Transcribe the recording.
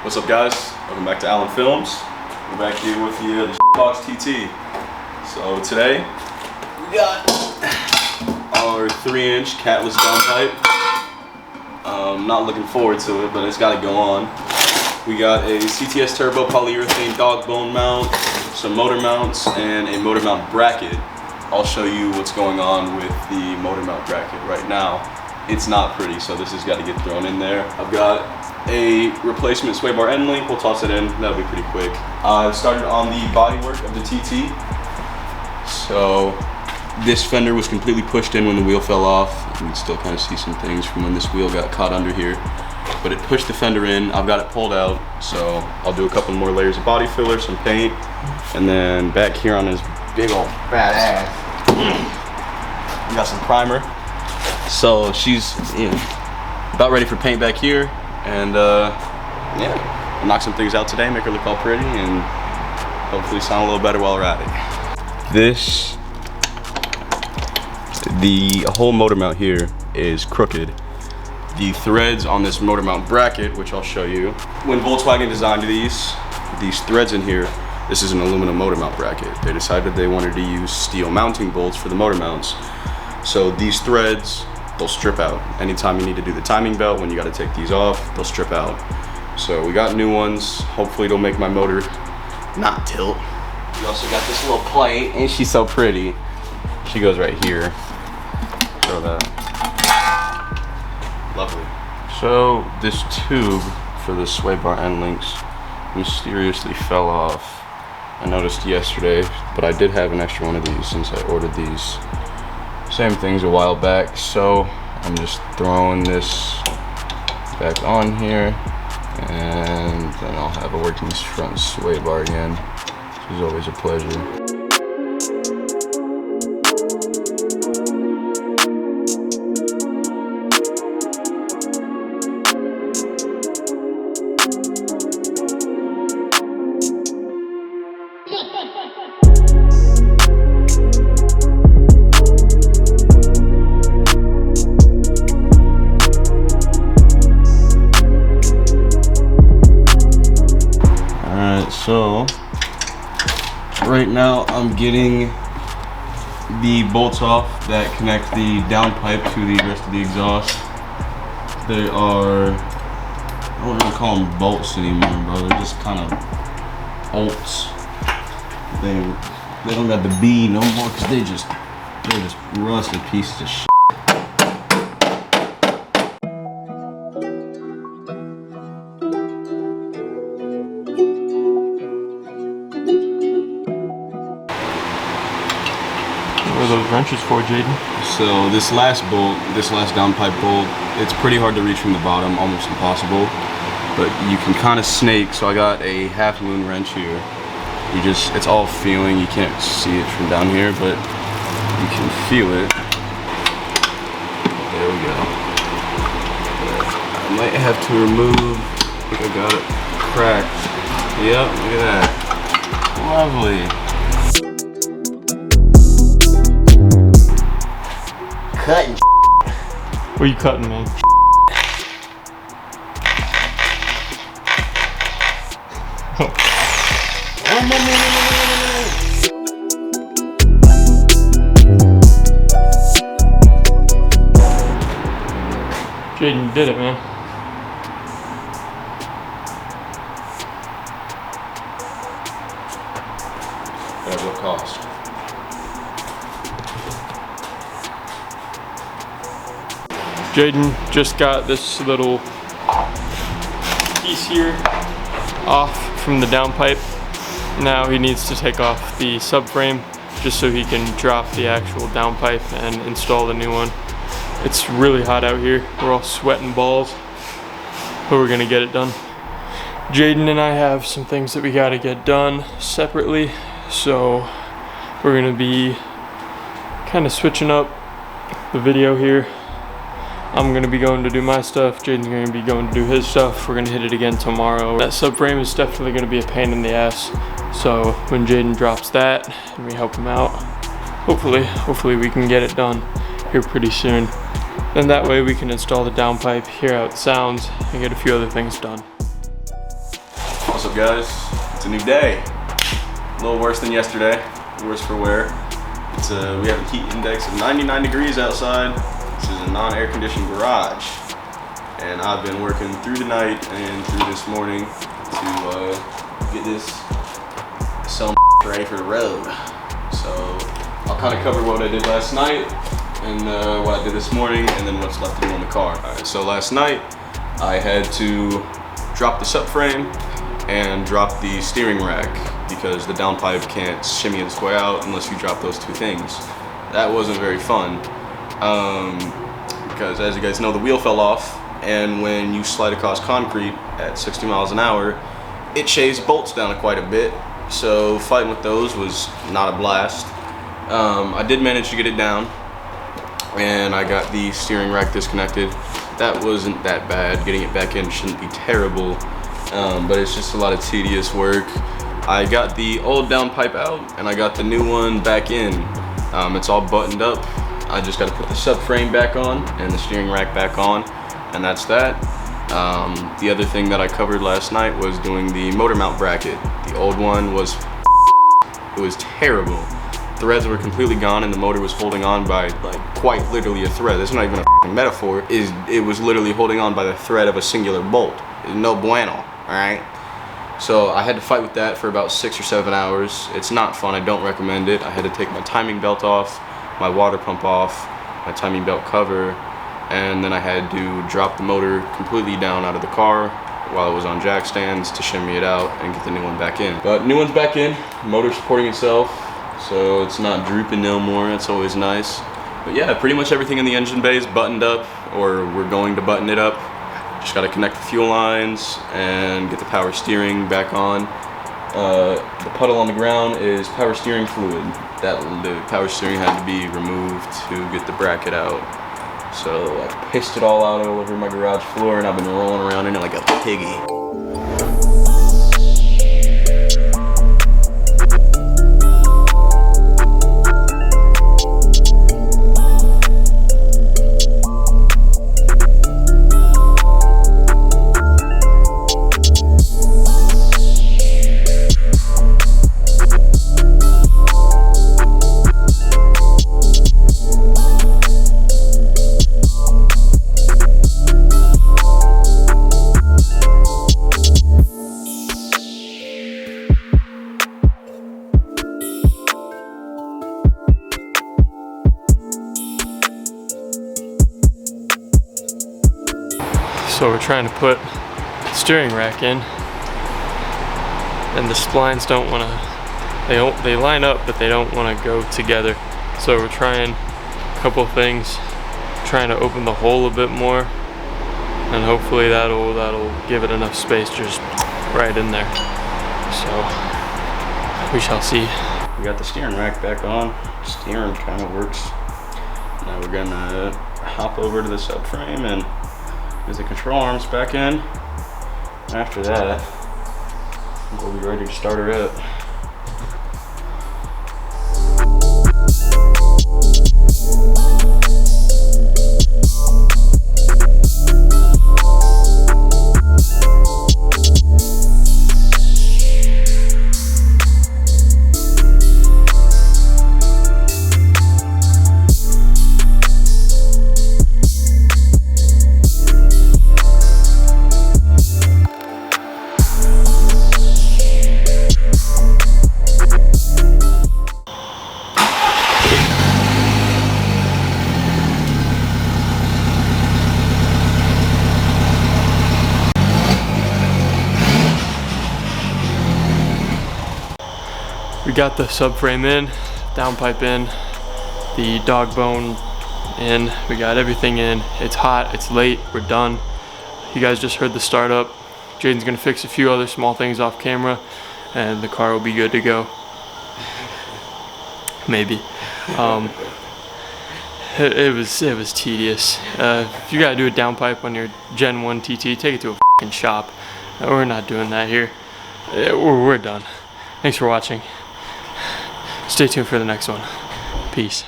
What's up, guys? Welcome back to Allen Films. We're back here with the Audi TT. So today we got our 3-inch catless downpipe. Not looking forward to it, but it's got to go on. We got a CTS turbo polyurethane dog bone mount, some motor mounts, and a motor mount bracket. I'll show you what's going on with the motor mount bracket right now. It's not pretty, so this has got to get thrown in there. I've got a replacement sway bar end link. We'll toss it in. That'll be pretty quick. I've started on the bodywork of the TT. So this fender was completely pushed in when the wheel fell off. You can still kind of see some things from when this wheel got caught under here. But it pushed the fender in. I've got it pulled out, so I'll do a couple more layers of body filler, some paint, and then back here on this big old fat ass, we got some primer. So she's about ready for paint back here, and yeah, we'll knock some things out today, make her look all pretty, and hopefully sound a little better while we're at it. The whole motor mount here is crooked. The threads on this motor mount bracket, which I'll show you. When Volkswagen designed these threads in here, this is an aluminum motor mount bracket. They decided they wanted to use steel mounting bolts for the motor mounts. So these threads, they'll strip out. Anytime you need to do the timing belt, when you gotta take these off, they'll strip out. So we got new ones. Hopefully it'll make my motor not tilt. We also got this little plate, and she's so pretty. She goes right here. Show that. Lovely. So this tube for the sway bar end links mysteriously fell off. I noticed yesterday, but I did have an extra one of these since I ordered these same things a while back. So I'm just throwing this back on here, and then I'll have a working front sway bar again. This is always a pleasure. So right now I'm getting the bolts off that connect the downpipe to the rest of the exhaust. They are, I don't really call them bolts anymore, bro. They're just kind of bolts. They don't got the B no more because they're just rusted pieces of shit. What are those wrenches for, Jaiden? So this last downpipe bolt, it's pretty hard to reach from the bottom, almost impossible. But you can kind of snake, so I got a half moon wrench here. It's all feeling, you can't see it from down here, but you can feel it. There we go. I might have to remove, I think I got it cracked. Yep, look at that. Lovely. Cutting. What are you cutting, man? Jaiden, you did it, man. At what cost? Jaiden just got this little piece here off from the downpipe. Now he needs to take off the subframe just so he can drop the actual downpipe and install the new one. It's really hot out here. We're all sweating balls, but we're gonna get it done. Jaiden and I have some things that we gotta get done separately, so we're gonna be kind of switching up the video here. I'm gonna be going to do my stuff, Jaiden's gonna be going to do his stuff. We're gonna hit it again tomorrow. That subframe is definitely gonna be a pain in the ass. So when Jaiden drops that and we help him out, hopefully we can get it done here pretty soon. Then that way we can install the downpipe, hear how it sounds, and get a few other things done. up, guys? It's a new day. A little worse than yesterday. Worse for wear. We have a heat index of 99 degrees outside. This is a non-air conditioned garage. And I've been working through the night and through this morning to get this some ready for the road. So I'll kind of cover what I did last night and what I did this morning, and then what's left to do on the car. Alright, so last night I had to drop the subframe and drop the steering rack because the downpipe can't shimmy its way out unless you drop those two things. That wasn't very fun because, as you guys know, the wheel fell off, and when you slide across concrete at 60 miles an hour, it shaves bolts down quite a bit. So fighting with those was not a blast. I did manage to get it down, and I got the steering rack disconnected. That wasn't that bad. Getting it back in shouldn't be terrible, but it's just a lot of tedious work. I got the old downpipe out and I got the new one back in. It's all buttoned up. I just got to put the subframe back on and the steering rack back on, and that's that. The other thing that I covered last night was doing the motor mount bracket. The old one was it was terrible. Threads were completely gone and the motor was holding on by like quite literally a thread. That's not even a metaphor. It was literally holding on by the thread of a singular bolt. No bueno, all right? So I had to fight with that for about 6 or 7 hours. It's not fun, I don't recommend it. I had to take my timing belt off, my water pump off, my timing belt cover, and then I had to drop the motor completely down out of the car while it was on jack stands to shimmy it out and get the new one back in. But new one's back in, motor's supporting itself, so it's not drooping no more. That's always nice. But yeah, pretty much everything in the engine bay is buttoned up, or we're going to button it up. Just gotta connect the fuel lines and get the power steering back on. The puddle on the ground is power steering fluid. The power steering had to be removed to get the bracket out. So I pissed it all out all over my garage floor, and I've been rolling around in it like a piggy. So we're trying to put the steering rack in, and the splines don't want to, they line up, but they don't want to go together. So we're trying a couple things, trying to open the hole a bit more, and hopefully that'll give it enough space just right in there. So we shall see. We got the steering rack back on. Steering kind of works. Now we're gonna hop over to the subframe and get the control arms back in. After that, we'll be ready to start her up. We got the subframe in, downpipe in, the dog bone in, we got everything in. It's hot, it's late, we're done. You guys just heard the startup. Jaiden's gonna fix a few other small things off camera, and the car will be good to go. Maybe. It was tedious. If you gotta do a downpipe on your Gen 1 TT, take it to a f***ing shop. We're not doing that here. We're done. Thanks for watching. Stay tuned for the next one. Peace.